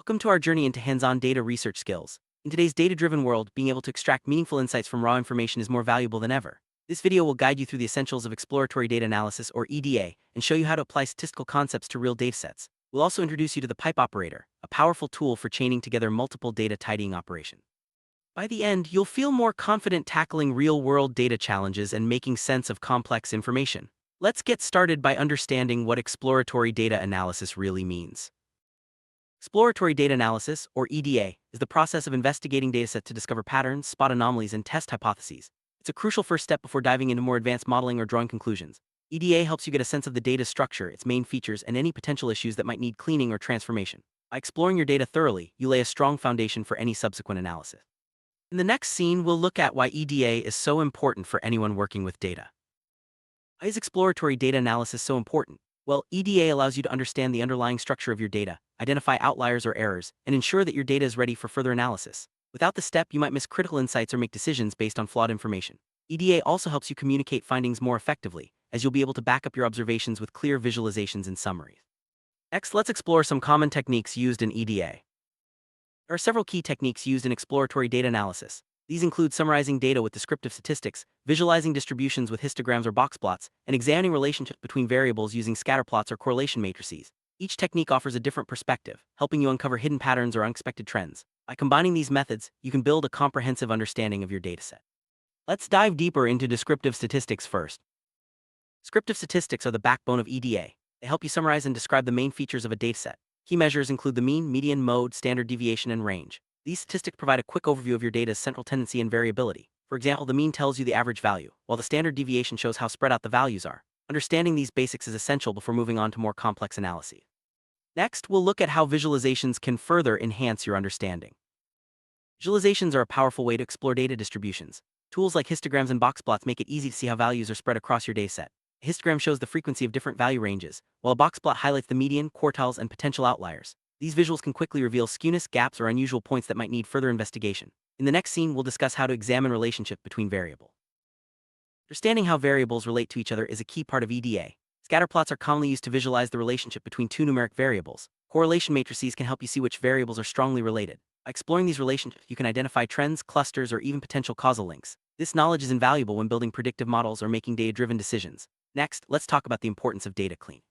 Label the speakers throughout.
Speaker 1: Welcome to our journey into hands-on data research skills. In today's data-driven world, being able to extract meaningful insights from raw information is more valuable than ever. This video will guide you through the essentials of exploratory data analysis, or EDA, and show you how to apply statistical concepts to real datasets. We'll also introduce you to the pipe operator, a powerful tool for chaining together multiple data tidying operations. By the end, you'll feel more confident tackling real-world data challenges and making sense of complex information. Let's get started by understanding what exploratory data analysis really means. Exploratory data analysis, or EDA, is the process of investigating datasets to discover patterns, spot anomalies, and test hypotheses. It's a crucial first step before diving into more advanced modeling or drawing conclusions. EDA helps you get a sense of the data's structure, its main features, and any potential issues that might need cleaning or transformation. By exploring your data thoroughly, you lay a strong foundation for any subsequent analysis. In the next scene, we'll look at why EDA is so important for anyone working with data. Why is exploratory data analysis so important? Well, EDA allows you to understand the underlying structure of your data, identify outliers or errors, and ensure that your data is ready for further analysis. Without this step, you might miss critical insights or make decisions based on flawed information. EDA also helps you communicate findings more effectively, as you'll be able to back up your observations with clear visualizations and summaries. Next, let's explore some common techniques used in EDA. There are several key techniques used in exploratory data analysis. These include summarizing data with descriptive statistics, visualizing distributions with histograms or box plots, and examining relationships between variables using scatterplots or correlation matrices. Each technique offers a different perspective, helping you uncover hidden patterns or unexpected trends. By combining these methods, you can build a comprehensive understanding of your dataset. Let's dive deeper into descriptive statistics first. Descriptive statistics are the backbone of EDA. They help you summarize and describe the main features of a dataset. Key measures include the mean, median, mode, standard deviation, and range. These statistics provide a quick overview of your data's central tendency and variability. For example, the mean tells you the average value, while the standard deviation shows how spread out the values are. Understanding these basics is essential before moving on to more complex analyses. Next, we'll look at how visualizations can further enhance your understanding. Visualizations are a powerful way to explore data distributions. Tools like histograms and box plots make it easy to see how values are spread across your dataset. A histogram shows the frequency of different value ranges, while a box plot highlights the median, quartiles, and potential outliers. These visuals can quickly reveal skewness, gaps, or unusual points that might need further investigation. In the next scene, we'll discuss how to examine relationship between variables. Understanding how variables relate to each other is a key part of EDA. Scatterplots are commonly used to visualize the relationship between two numeric variables. Correlation matrices can help you see which variables are strongly related. By exploring these relationships, you can identify trends, clusters, or even potential causal links. This knowledge is invaluable when building predictive models or making data-driven decisions. Next, let's talk about the importance of data cleaning.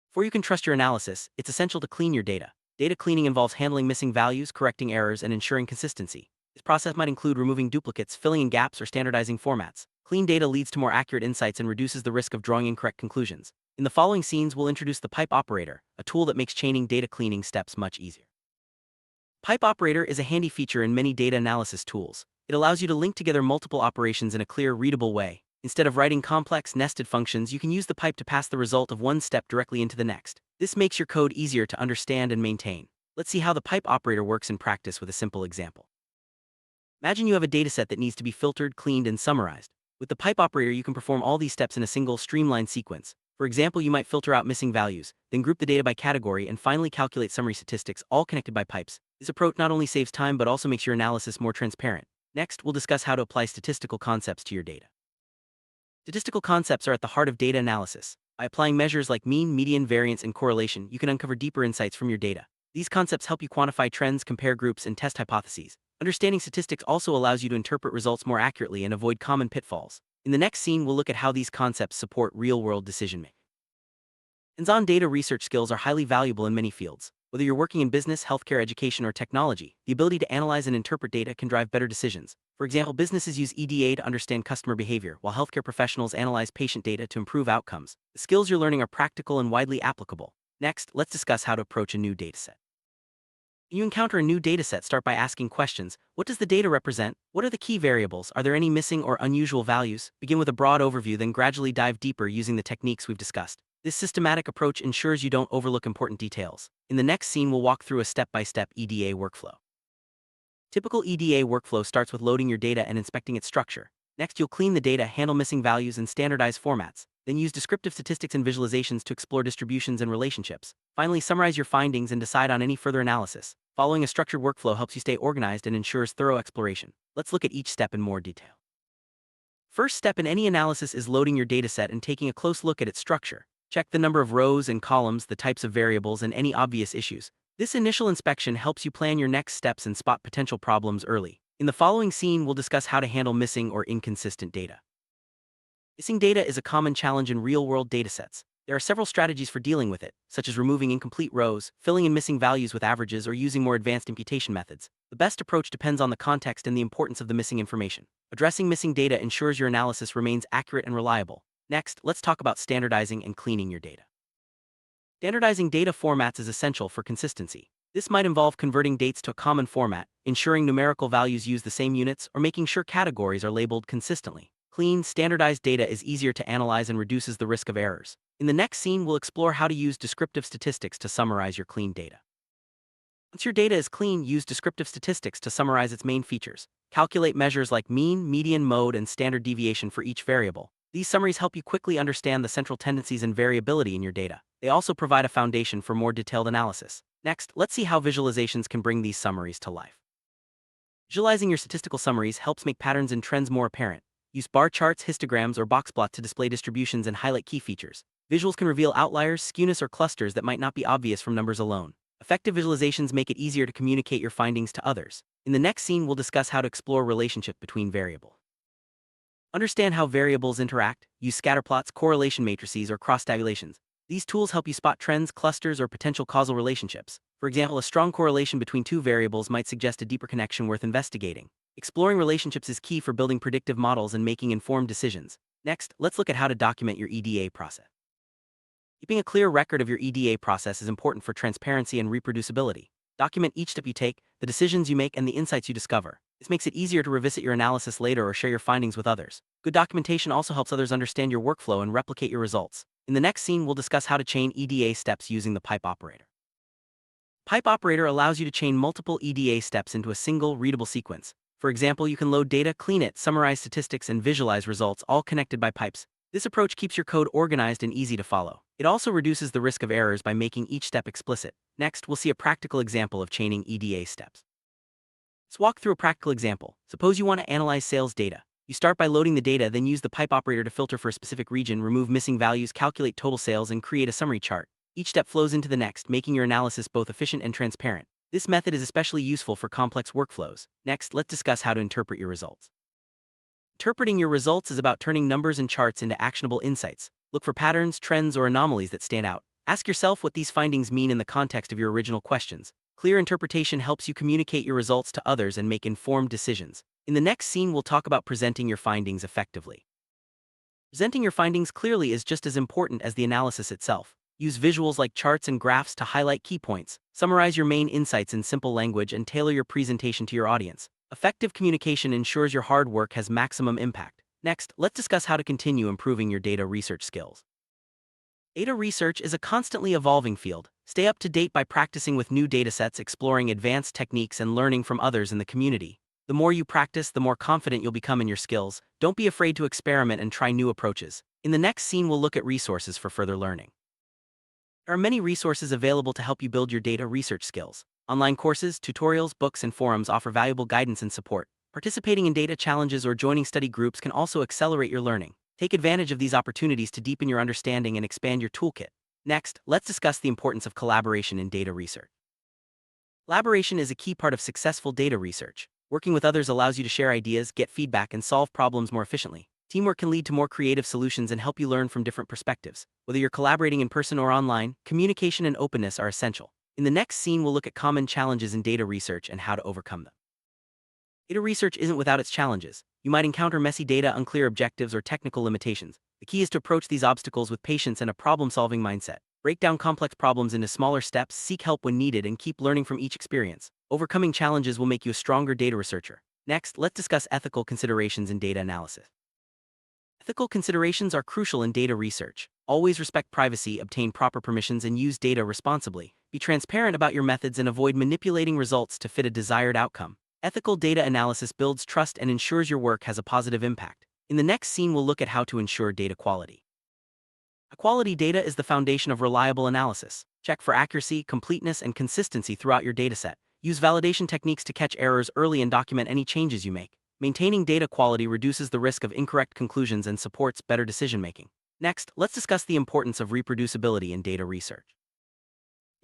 Speaker 1: Before you can trust your analysis, it's essential to clean your data. Data cleaning involves handling missing values, correcting errors, and ensuring consistency. This process might include removing duplicates, filling in gaps, or standardizing formats. Clean data leads to more accurate insights and reduces the risk of drawing incorrect conclusions. In the following scenes, we'll introduce the pipe operator, a tool that makes chaining data cleaning steps much easier. Pipe operator is a handy feature in many data analysis tools. It allows you to link together multiple operations in a clear, readable way. Instead of writing complex, nested functions, you can use the pipe to pass the result of one step directly into the next. This makes your code easier to understand and maintain. Let's see how the pipe operator works in practice with a simple example. Imagine you have a dataset that needs to be filtered, cleaned, and summarized. With the pipe operator, you can perform all these steps in a single, streamlined sequence. For example, you might filter out missing values, then group the data by category, and finally calculate summary statistics, all connected by pipes. This approach not only saves time but also makes your analysis more transparent. Next, we'll discuss how to apply statistical concepts to your data. Statistical concepts are at the heart of data analysis. By applying measures like mean, median, variance, and correlation, you can uncover deeper insights from your data. These concepts help you quantify trends, compare groups, and test hypotheses. Understanding statistics also allows you to interpret results more accurately and avoid common pitfalls. In the next scene, we'll look at how these concepts support real-world decision-making. Hands-on data research skills are highly valuable in many fields. Whether you're working in business, healthcare, education, or technology, the ability to analyze and interpret data can drive better decisions. For example, businesses use EDA to understand customer behavior, while healthcare professionals analyze patient data to improve outcomes. The skills you're learning are practical and widely applicable. Next, let's discuss how to approach a new dataset. When you encounter a new dataset, start by asking questions. What does the data represent? What are the key variables? Are there any missing or unusual values? Begin with a broad overview, then gradually dive deeper using the techniques we've discussed. This systematic approach ensures you don't overlook important details. In the next scene, we'll walk through a step-by-step EDA workflow. Typical EDA workflow starts with loading your data and inspecting its structure. Next, you'll clean the data, handle missing values, and standardize formats. Then use descriptive statistics and visualizations to explore distributions and relationships. Finally, summarize your findings and decide on any further analysis. Following a structured workflow helps you stay organized and ensures thorough exploration. Let's look at each step in more detail. First step in any analysis is loading your dataset and taking a close look at its structure. Check the number of rows and columns, the types of variables, and any obvious issues. This initial inspection helps you plan your next steps and spot potential problems early. In the following scene, we'll discuss how to handle missing or inconsistent data. Missing data is a common challenge in real-world datasets. There are several strategies for dealing with it, such as removing incomplete rows, filling in missing values with averages, or using more advanced imputation methods. The best approach depends on the context and the importance of the missing information. Addressing missing data ensures your analysis remains accurate and reliable. Next, let's talk about standardizing and cleaning your data. Standardizing data formats is essential for consistency. This might involve converting dates to a common format, ensuring numerical values use the same units, or making sure categories are labeled consistently. Clean, standardized data is easier to analyze and reduces the risk of errors. In the next scene, we'll explore how to use descriptive statistics to summarize your clean data. Once your data is clean, use descriptive statistics to summarize its main features. Calculate measures like mean, median, mode, and standard deviation for each variable. These summaries help you quickly understand the central tendencies and variability in your data. They also provide a foundation for more detailed analysis. Next, let's see how visualizations can bring these summaries to life. Visualizing your statistical summaries helps make patterns and trends more apparent. Use bar charts, histograms, or box plots to display distributions and highlight key features. Visuals can reveal outliers, skewness, or clusters that might not be obvious from numbers alone. Effective visualizations make it easier to communicate your findings to others. In the next scene, we'll discuss how to explore relationship between variables. Understand how variables interact. Use scatterplots, correlation matrices, or cross-tabulations. These tools help you spot trends, clusters, or potential causal relationships. For example, a strong correlation between two variables might suggest a deeper connection worth investigating. Exploring relationships is key for building predictive models and making informed decisions. Next, let's look at how to document your EDA process. Keeping a clear record of your EDA process is important for transparency and reproducibility. Document each step you take, the decisions you make, and the insights you discover. This makes it easier to revisit your analysis later or share your findings with others. Good documentation also helps others understand your workflow and replicate your results. In the next scene, we'll discuss how to chain EDA steps using the pipe operator. Pipe operator allows you to chain multiple EDA steps into a single, readable sequence. For example, you can load data, clean it, summarize statistics, and visualize results, all connected by pipes. This approach keeps your code organized and easy to follow. It also reduces the risk of errors by making each step explicit. Next, we'll see a practical example of chaining EDA steps. Let's walk through a practical example. Suppose you want to analyze sales data. You start by loading the data, then use the pipe operator to filter for a specific region, remove missing values, calculate total sales, and create a summary chart. Each step flows into the next, making your analysis both efficient and transparent. This method is especially useful for complex workflows. Next, let's discuss how to interpret your results. Interpreting your results is about turning numbers and charts into actionable insights. Look for patterns, trends, or anomalies that stand out. Ask yourself what these findings mean in the context of your original questions. Clear interpretation helps you communicate your results to others and make informed decisions. In the next scene, we'll talk about presenting your findings effectively. Presenting your findings clearly is just as important as the analysis itself. Use visuals like charts and graphs to highlight key points. Summarize your main insights in simple language and tailor your presentation to your audience. Effective communication ensures your hard work has maximum impact. Next, let's discuss how to continue improving your data research skills. Data research is a constantly evolving field. Stay up to date by practicing with new datasets, exploring advanced techniques, and learning from others in the community. The more you practice, the more confident you'll become in your skills. Don't be afraid to experiment and try new approaches. In the next scene, we'll look at resources for further learning. There are many resources available to help you build your data research skills. Online courses, tutorials, books, and forums offer valuable guidance and support. Participating in data challenges or joining study groups can also accelerate your learning. Take advantage of these opportunities to deepen your understanding and expand your toolkit. Next, let's discuss the importance of collaboration in data research. Collaboration is a key part of successful data research. Working with others allows you to share ideas, get feedback, and solve problems more efficiently. Teamwork can lead to more creative solutions and help you learn from different perspectives. Whether you're collaborating in person or online, communication and openness are essential. In the next scene, we'll look at common challenges in data research and how to overcome them. Data research isn't without its challenges. You might encounter messy data, unclear objectives, or technical limitations. The key is to approach these obstacles with patience and a problem-solving mindset. Break down complex problems into smaller steps, seek help when needed, and keep learning from each experience. Overcoming challenges will make you a stronger data researcher. Next, let's discuss ethical considerations in data analysis. Ethical considerations are crucial in data research. Always respect privacy, obtain proper permissions, and use data responsibly. Be transparent about your methods and avoid manipulating results to fit a desired outcome. Ethical data analysis builds trust and ensures your work has a positive impact. In the next scene, we'll look at how to ensure data quality. High-quality data is the foundation of reliable analysis. Check for accuracy, completeness, and consistency throughout your dataset. Use validation techniques to catch errors early and document any changes you make. Maintaining data quality reduces the risk of incorrect conclusions and supports better decision-making. Next, let's discuss the importance of reproducibility in data research.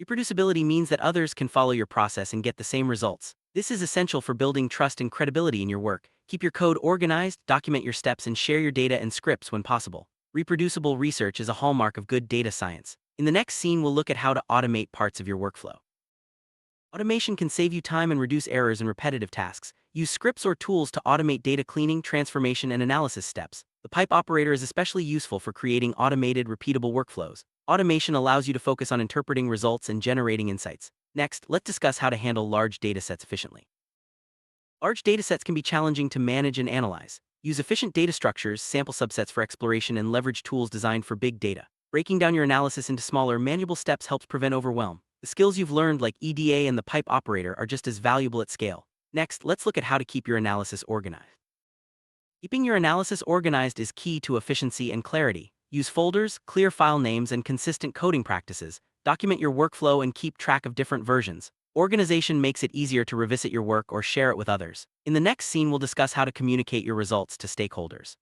Speaker 1: Reproducibility means that others can follow your process and get the same results. This is essential for building trust and credibility in your work. Keep your code organized, document your steps, and share your data and scripts when possible. Reproducible research is a hallmark of good data science. In the next scene, we'll look at how to automate parts of your workflow. Automation can save you time and reduce errors in repetitive tasks. Use scripts or tools to automate data cleaning, transformation, and analysis steps. The pipe operator is especially useful for creating automated, repeatable workflows. Automation allows you to focus on interpreting results and generating insights. Next, let's discuss how to handle large datasets efficiently. Large datasets can be challenging to manage and analyze. Use efficient data structures, sample subsets for exploration, and leverage tools designed for big data. Breaking down your analysis into smaller, manageable steps helps prevent overwhelm. The skills you've learned, like EDA and the pipe operator, are just as valuable at scale. Next, let's look at how to keep your analysis organized. Keeping your analysis organized is key to efficiency and clarity. Use folders, clear file names, and consistent coding practices. Document your workflow and keep track of different versions. Organization makes it easier to revisit your work or share it with others. In the next scene, we'll discuss how to communicate your results to stakeholders.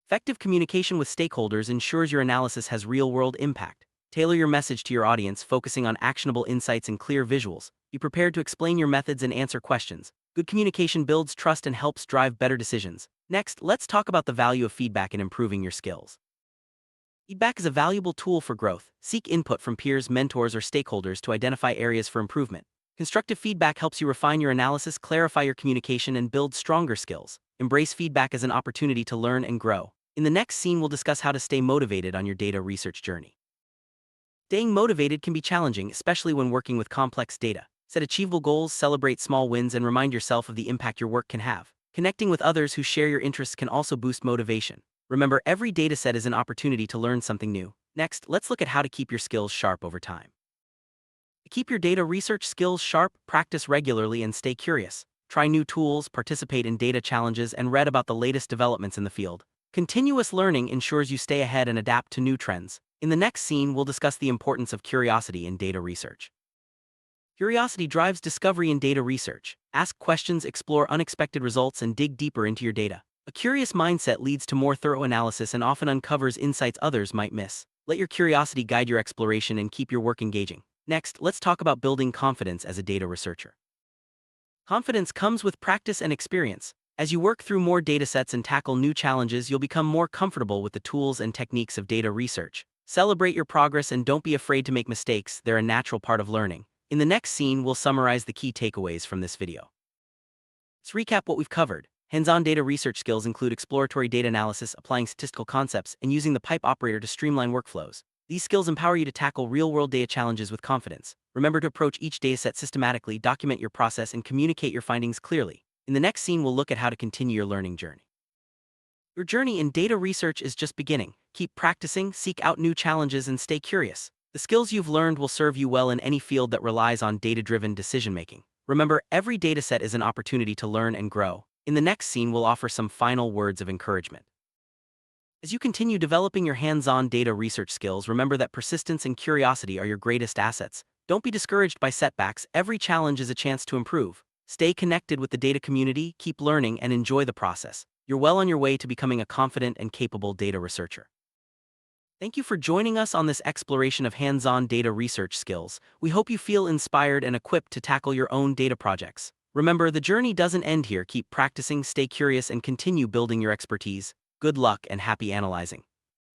Speaker 1: Effective communication with stakeholders ensures your analysis has real-world impact. Tailor your message to your audience, focusing on actionable insights and clear visuals. Be prepared to explain your methods and answer questions. Good communication builds trust and helps drive better decisions. Next, let's talk about the value of feedback in improving your skills. Feedback is a valuable tool for growth. Seek input from peers, mentors, or stakeholders to identify areas for improvement. Constructive feedback helps you refine your analysis, clarify your communication, and build stronger skills. Embrace feedback as an opportunity to learn and grow. In the next scene, we'll discuss how to stay motivated on your data research journey. Staying motivated can be challenging, especially when working with complex data. Set achievable goals, celebrate small wins, and remind yourself of the impact your work can have. Connecting with others who share your interests can also boost motivation. Remember, every dataset is an opportunity to learn something new. Next, let's look at how to keep your skills sharp over time. To keep your data research skills sharp, practice regularly and stay curious. Try new tools, participate in data challenges, and read about the latest developments in the field. Continuous learning ensures you stay ahead and adapt to new trends. In the next scene, we'll discuss the importance of curiosity in data research. Curiosity drives discovery in data research. Ask questions, explore unexpected results, and dig deeper into your data. A curious mindset leads to more thorough analysis and often uncovers insights others might miss. Let your curiosity guide your exploration and keep your work engaging. Next, let's talk about building confidence as a data researcher. Confidence comes with practice and experience. As you work through more datasets and tackle new challenges, you'll become more comfortable with the tools and techniques of data research. Celebrate your progress and don't be afraid to make mistakes. They're a natural part of learning. In the next scene, we'll summarize the key takeaways from this video. Let's recap what we've covered. Hands-on data research skills include exploratory data analysis, applying statistical concepts, and using the pipe operator to streamline workflows. These skills empower you to tackle real-world data challenges with confidence. Remember to approach each dataset systematically, document your process, and communicate your findings clearly. In the next scene, we'll look at how to continue your learning journey. Your journey in data research is just beginning. Keep practicing, seek out new challenges, and stay curious. The skills you've learned will serve you well in any field that relies on data-driven decision-making. Remember, every dataset is an opportunity to learn and grow. In the next scene, we'll offer some final words of encouragement. As you continue developing your hands-on data research skills, remember that persistence and curiosity are your greatest assets. Don't be discouraged by setbacks. Every challenge is a chance to improve. Stay connected with the data community, keep learning, and enjoy the process. You're well on your way to becoming a confident and capable data researcher. Thank you for joining us on this exploration of hands-on data research skills. We hope you feel inspired and equipped to tackle your own data projects. Remember, the journey doesn't end here. Keep practicing, stay curious, and continue building your expertise. Good luck and happy analyzing.